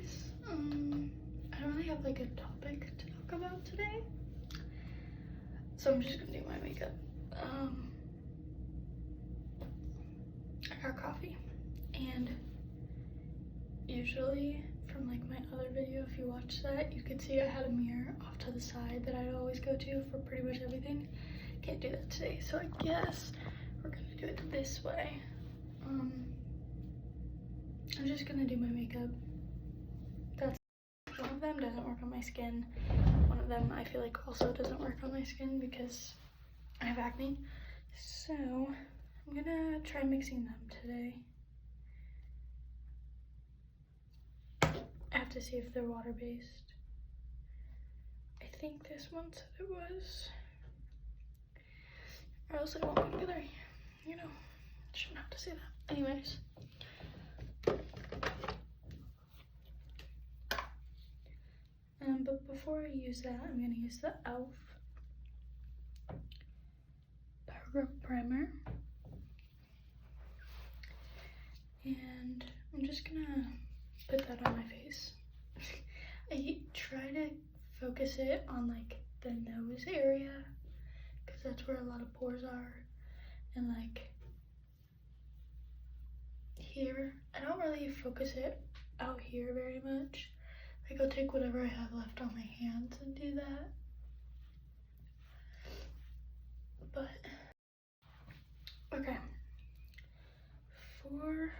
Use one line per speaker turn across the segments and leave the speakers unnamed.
guys. I don't really have like a topic to talk about today, so I'm just gonna do my makeup. I got coffee, and usually from like my other video, if you watch that, you could see I had a mirror off to the side that I'd always go to for pretty much everything. Can't do that today, so I guess we're gonna do it this way. I'm just gonna do my makeup. That's one of them doesn't work on my skin. One of them I feel like also doesn't work on my skin because I have acne. So I'm gonna try mixing them today. I have to see if they're water-based. I think this one said it was. Or else it won't go together. You know, shouldn't have to say that. Anyways. But before I use that, I'm gonna use the e.l.f. Power Grip Primer. And I'm just gonna put that on my face. I try to focus it on like the nose area, because that's where a lot of pores are, and like here. I don't really focus it out here very much. Like I'll take whatever I have left on my hands and do that. But okay, for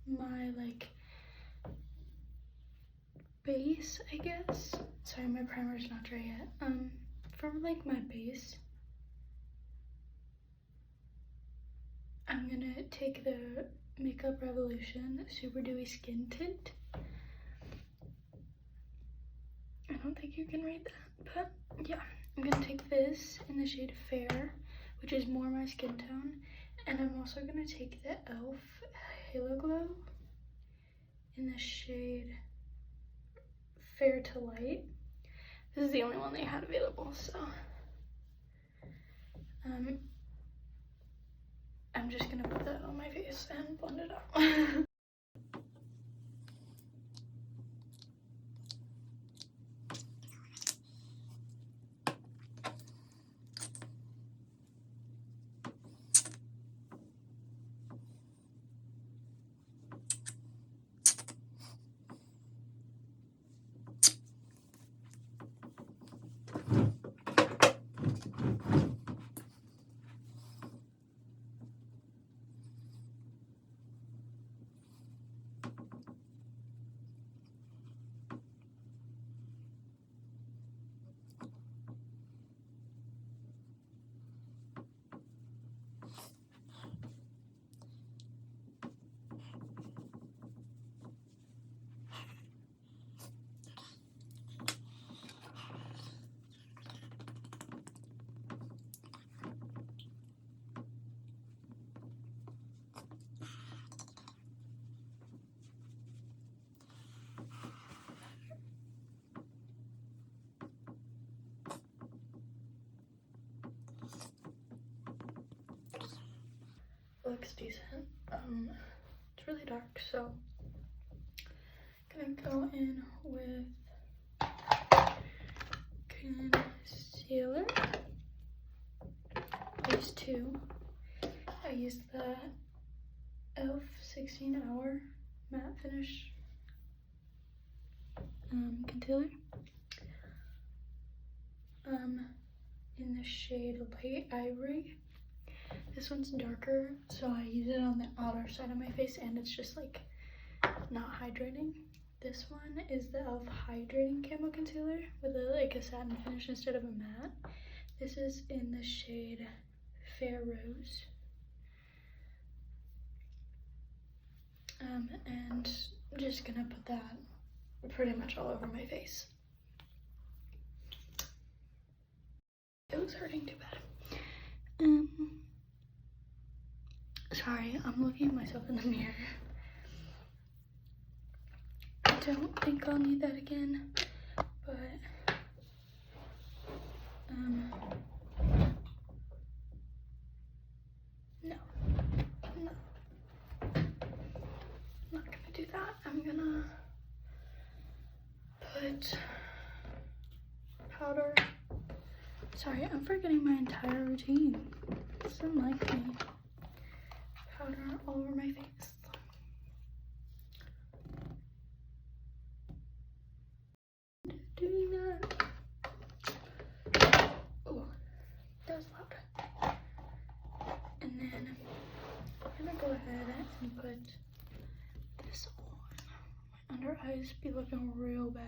my like base, I guess. Sorry, my primer's not dry yet. For like my base, I'm gonna take the Makeup Revolution Super Dewy Skin Tint. I don't think you can read that, but yeah. I'm gonna take this in the shade Fair, which is more my skin tone. And I'm also gonna take the e.l.f. Halo Glow in the shade Fair to Light. This is the only one they had available, so I'm just gonna put that on my face and blend it out. Looks decent. It's really dark, so I'm gonna go in with concealer. These two. I used the e.l.f. 16 Hour Matte Finish concealer. In the shade Light Ivory. This one's darker, so I use it on the outer side of my face, and it's just like not hydrating. This one is the e.l.f. Hydrating Camo Concealer with like a satin finish instead of a matte. This is in the shade Fair Rose. And I'm just gonna put that pretty much all over my face. It was hurting too bad. Sorry, I'm looking at myself in the mirror. I don't think I'll need that again, but no, I'm not gonna do that. I'm gonna put powder. Sorry, I'm forgetting my entire routine. It's unlike me. Powder all over my face. Doing that. Oh, that was loud. And then I'm gonna go ahead and put this on. My under eyes be looking real bad.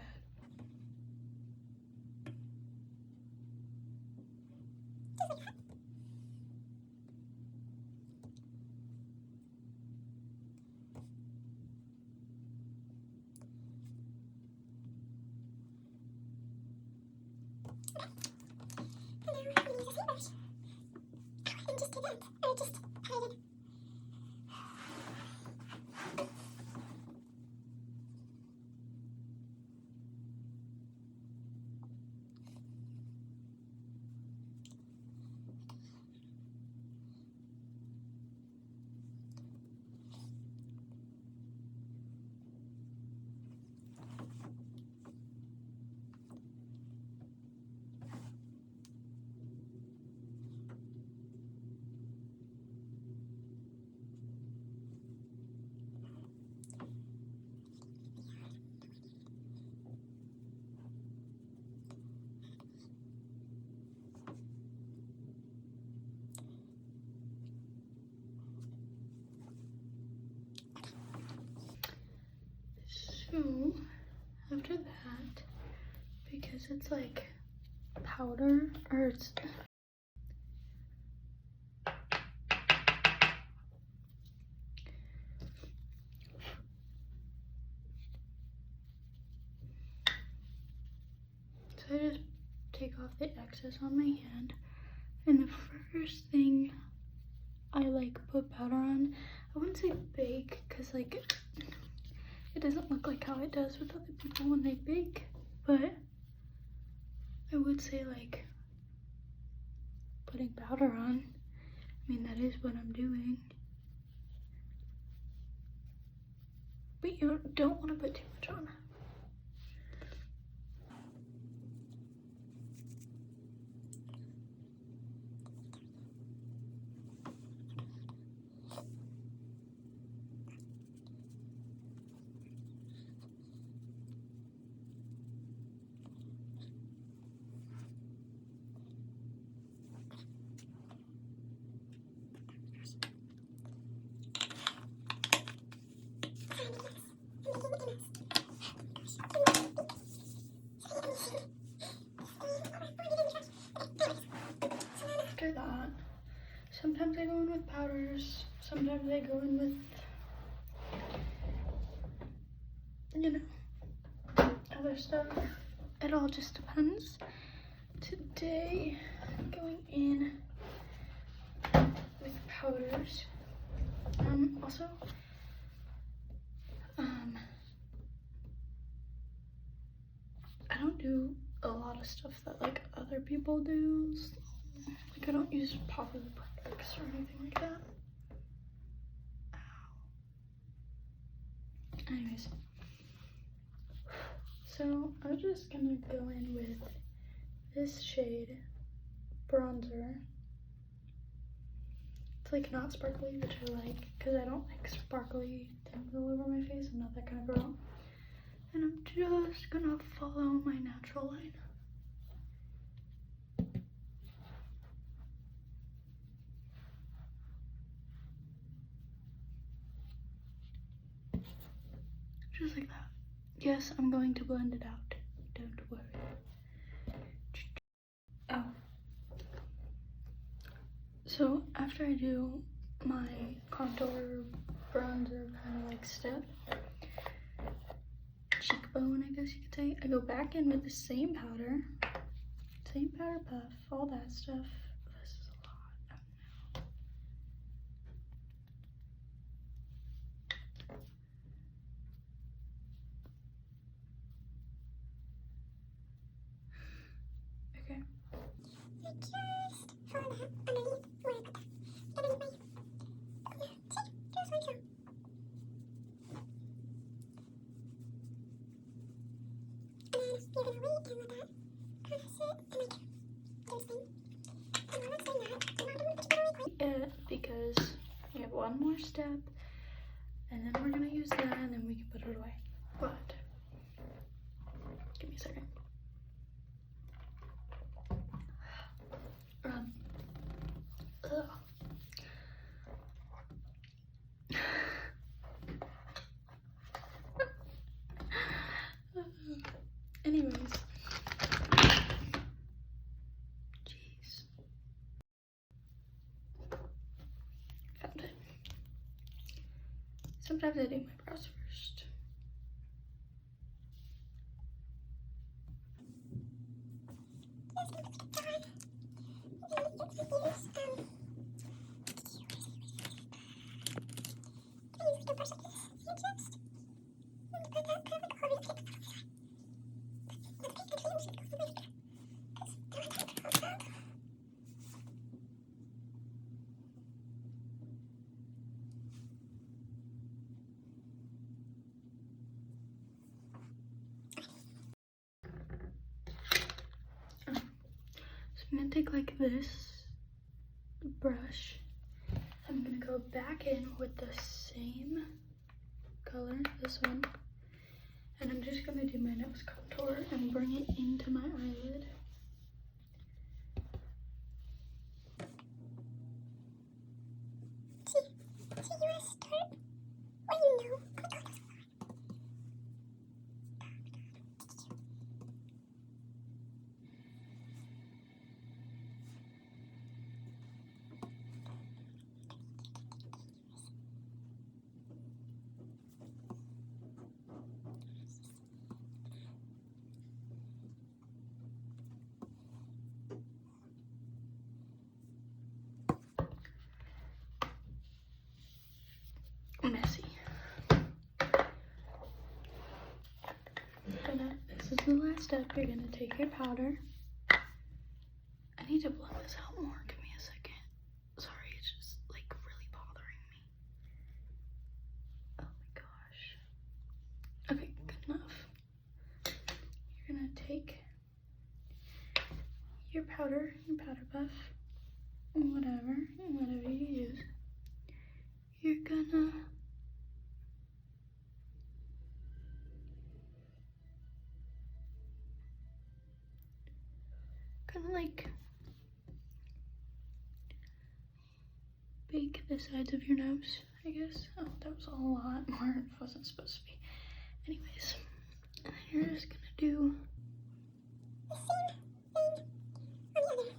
So after that, because it's like powder, or it's so I just take off the excess on my hand, and the first thing I like put powder on, I wouldn't say bake, because like it doesn't look like how it does with other people when they bake, but I would say like putting powder on. I mean, that is what I'm doing. But you don't want to put too much on. After that, sometimes I go in with powders, sometimes I go in with, you know, other stuff. It all just depends. Today, I'm going in with powders. Also, I don't do a lot of stuff that like other people do. Like I don't use popular products or anything like that. Ow. Anyways, so I'm just gonna go in with this shade bronzer. It's like not sparkly, which I like, because I don't like sparkly things all over my face. I'm not that kind of girl. And I'm just gonna follow my natural line. Just like that. Yes, I'm going to blend it out. Don't worry. Oh. So after I do my contour bronzer kind of like step, cheekbone I guess you could say, I go back in with the same powder puff, all that stuff. This is a lot. Okay. Because we have one more step, and then we're gonna use that, and then we can put it away. But give me a second. Ugh. Anyways, jeez, found it. Sometimes I do my brows first. I'm gonna take like this brush. I'm gonna go back in with the same color, this one, and I'm just gonna do my nose contour and bring it into my eyelid. Messy. This is the last step. You're gonna take your powder. I need to blend this out more. Give me a second. Sorry, it's just like really bothering me. Oh my gosh. Okay, good enough. You're gonna take your powder puff, whatever you use. You're gonna like bake the sides of your nose, I guess. Oh, that was a lot more. It wasn't supposed to be. Anyways, and then you're just gonna do the same thing on the other.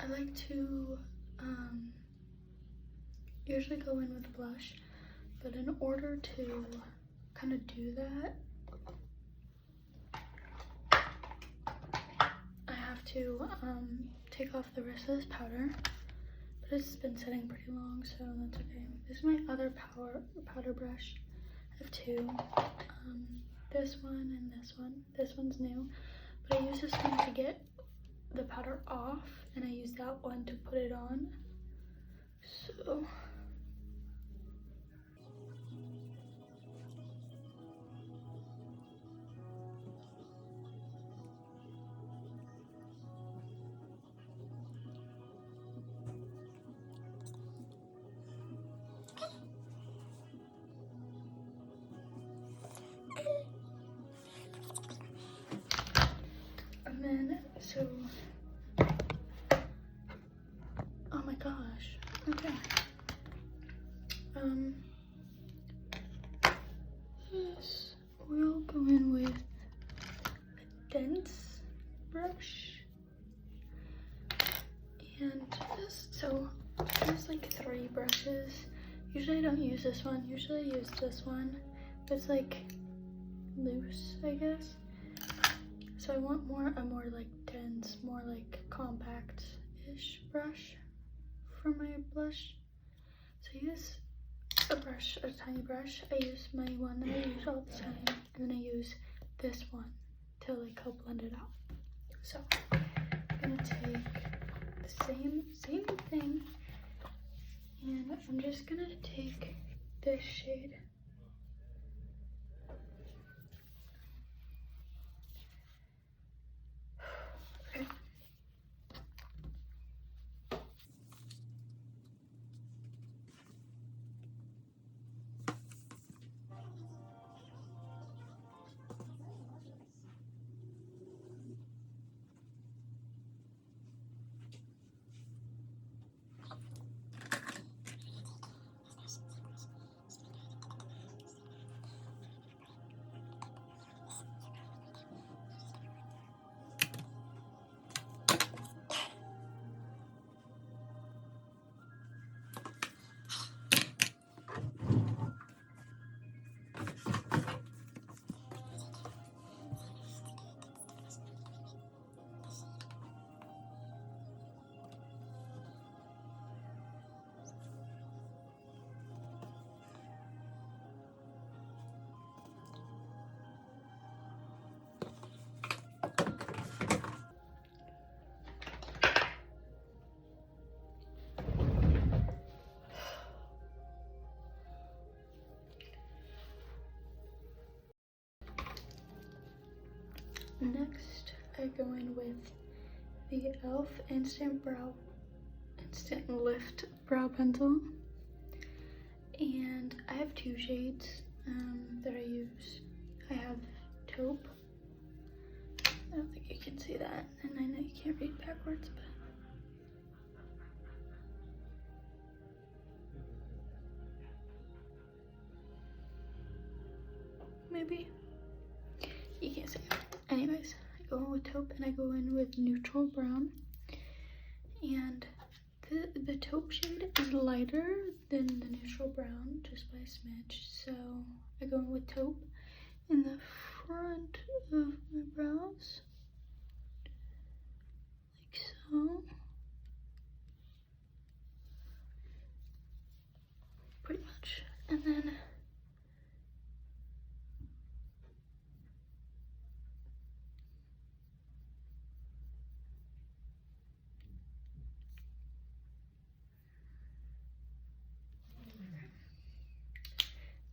I like to usually go in with blush, but in order to kind of do that, I have to take off the rest of this powder, but it's been sitting pretty long, so that's okay. This is my other powder brush. I have two, this one and this one. This one's new, but I use this one to get the powder off, and I use that one to put it on. So This we'll go in with a dense brush. And this, so there's like 3 brushes. Usually I don't use this one, usually I use this one, but it's like loose, I guess. So I want a more like dense, more like compact-ish brush for my blush. So I use a brush, a tiny brush. I use my one that I use all the time, and then I use this one to like help blend it out. So I'm gonna take the same thing, and I'm just gonna take this shade. Okay. Next, I go in with the e.l.f. Instant Lift Brow Pencil. And I have 2 shades that I use. I have Taupe. I don't think you can see that, and I know you can't read backwards, but maybe you can't see it. Anyways, I go in with Taupe, and I go in with Neutral Brown. And the Taupe shade is lighter than the Neutral Brown, just by a smidge. So I go in with Taupe in the front of my brows, like so. Pretty much. And then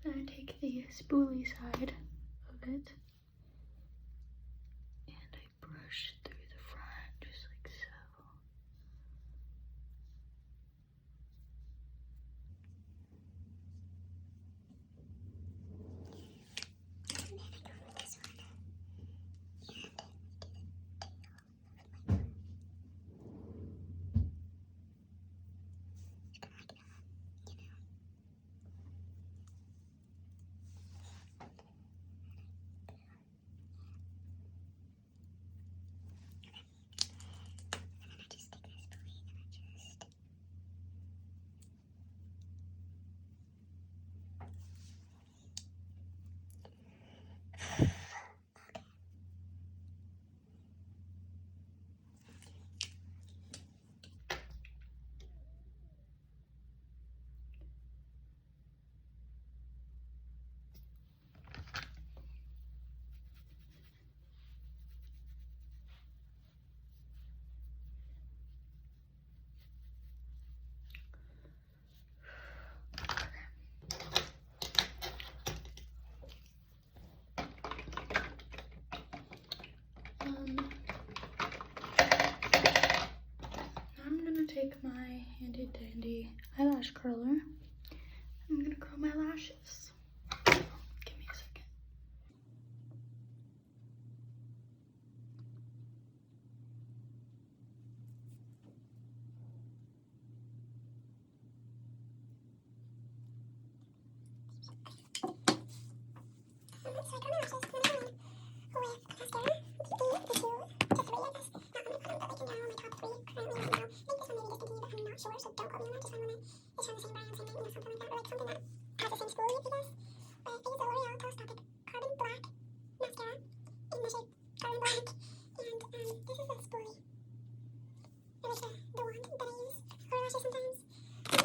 I take the spoolie side of it and I brush through the front just like so. I'm gonna take my handy dandy eyelash curler. I'm gonna curl my lashes. Give me a second.
Microscopic Carbon Black mascara in the shade Carbon Black, and this is a spoolie. It was the wand that I use for lashes sometimes. I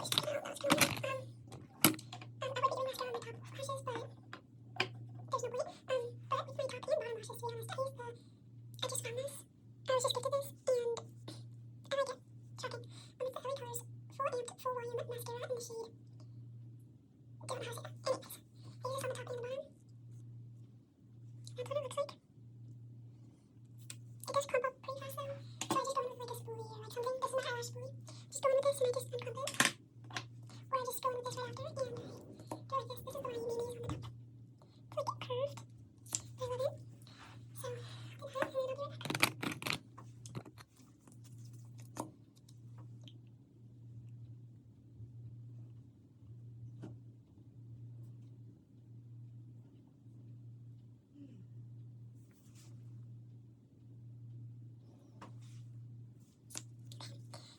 would be doing mascara on my top lashes, but there's no point. But with my top and bottom lashes, to be honest, I just found this. I was just gifted this, and I like it. Shocking. It's the LA Colors Full Amped Full Volume Mascara in the shade. Damn, how's it? Anyways, I use this on the top and the bottom. That's what it looks like. It does clump up pretty fast though, so I just go in with like a spoolie or like something. This is my eyelash spoolie. Just go in with this and I just unclump it. Or I just go in with this right after and I go like this. This is the one you maybe use on the top. It's like curved. I love it. So I'll do that and then I'll do it back.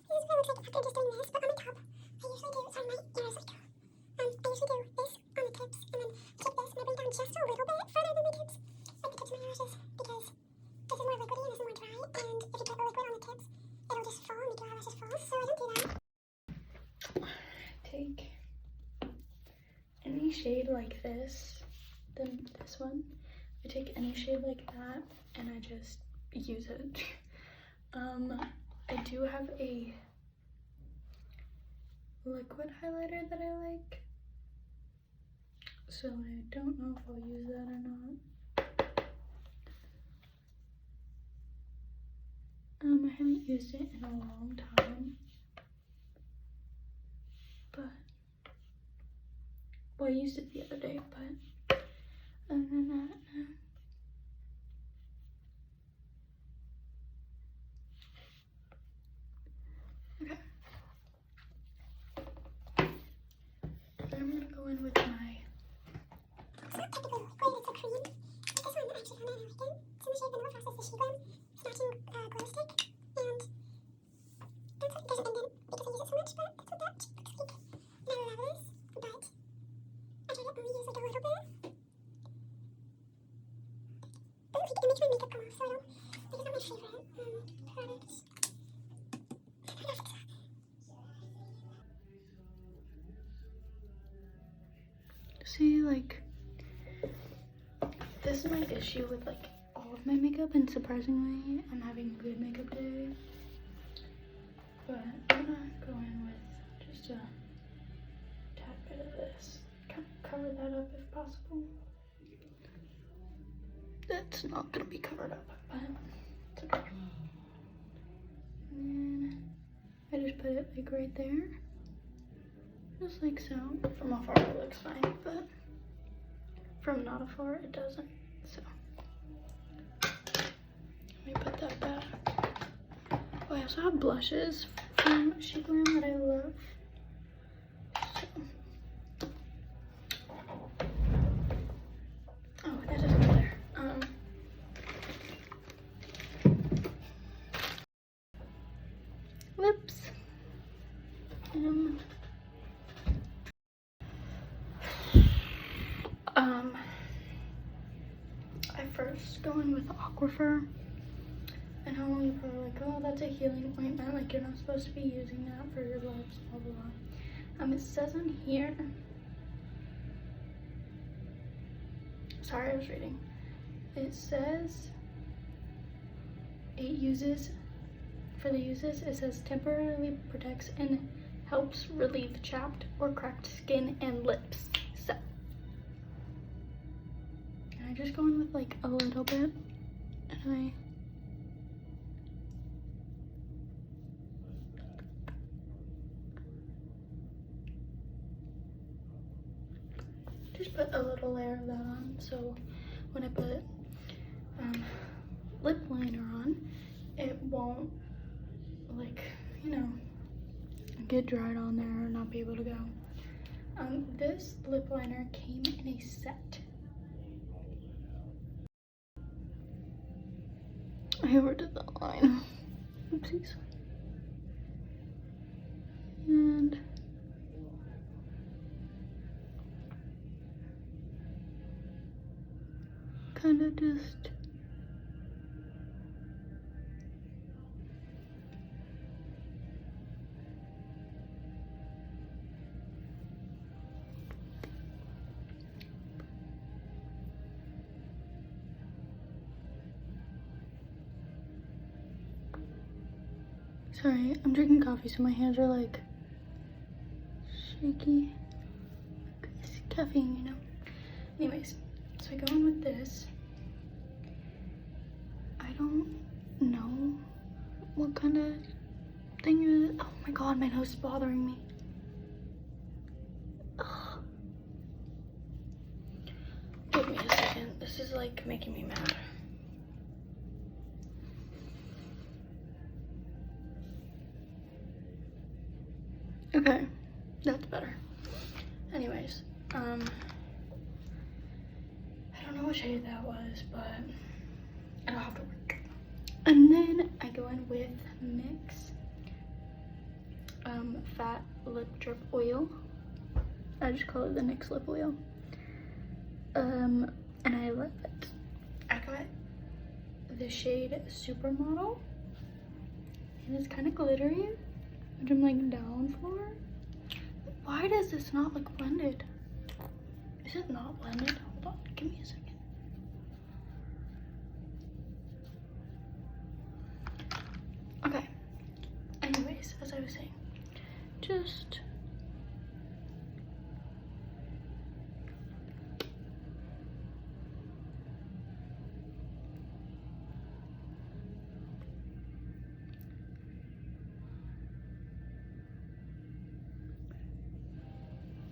This is what it looks like after just doing this, but on the top, I usually do, sorry, my ear is like, I usually do this on the tips, and then take this and I bring down just a little bit further than the tips, like the tips of my eyelashes, because this is more liquidy and this is more dry, and if you put a liquid on the tips, it'll just fall and make your eyelashes fall, so I don't do that.
Take any shade like this, then this one. I take any shade like that and I just use it. I do have a liquid highlighter that I like, so I don't know if I'll use that or not. I haven't used it in a long time, but, well, I used it the other day, but other than that, no. Okay. I'm gonna go in with my,
It's not technically liquid, it's a cream. This one I actually found out I like it. It's in the shade Vanilla Frosted, the She Glam Snatching Glow Stick, and that's like, there's an indent because I use it so much, but that's what that looks like. And I love this, but I try to only use like a little bit. But like, it makes my makeup come off, so I don't, like, it's not my favorite product.
see, like, this is my issue with like all of my makeup, and surprisingly I'm having a good makeup day, but I'm gonna go in with just a tad bit of this, kind of cover that up if possible. That's not gonna be covered up, but it's okay. And then I just put it like right there, just like so. From afar it looks fine, but from not afar it doesn't, so let me put that back. Oh, I also have blushes from She Glam that I love, so. Oh, that doesn't go there. Lips. I first go in with Aquifer. I know people are like, oh, that's a healing ointment, like you're not supposed to be using that for your lips, blah blah blah. It says on here, sorry, I was reading. It says it uses, for the uses, it says temporarily protects and helps relieve chapped or cracked skin and lips. So, and I just go in with like a little bit, and I just put a little layer of that on, so when I put lip liner on, it won't, like, you know, get dried on there or not be able to go. This lip liner came in a set. I overdid that line. Oopsies. And kind of just sorry, I'm drinking coffee, so my hands are like shaky. It's caffeine, you know. Anyways, so I go in with this. I don't know what kind of thing it is. Oh my god, my nose is bothering me. Ugh. Give me a second. This is like making me mad. Okay, that's better. Anyways, I don't know what shade that was, but it'll have to work. And then I go in with NYX Fat Lip Drip Oil. I just call it the NYX Lip Oil. And I love it. I got the shade Supermodel, and it's kind of glittery, which I'm like down for. Why does this not look blended? Is it not blended? Hold on, give me a second. Okay. Anyways, as I was saying, just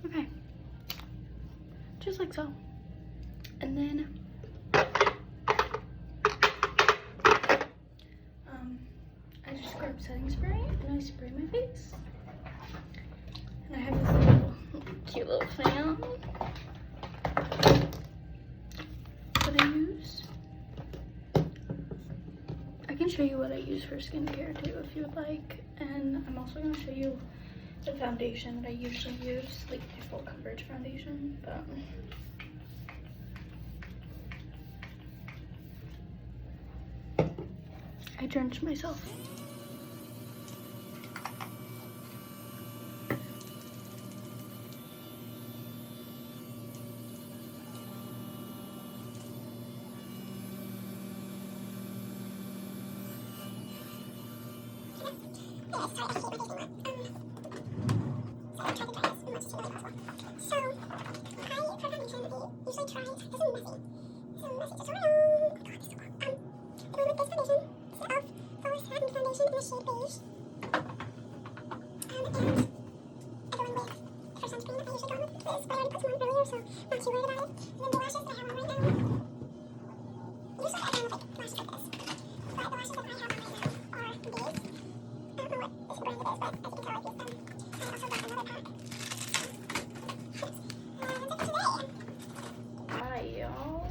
okay, just like so. And then I just grab setting spray and I spray my face. And I have this little cute little fan that I use. I can show you what I use for skincare too if you would like. And I'm also going to show you the foundation that I usually use, like my full coverage foundation. But I drenched myself. Bye, y'all.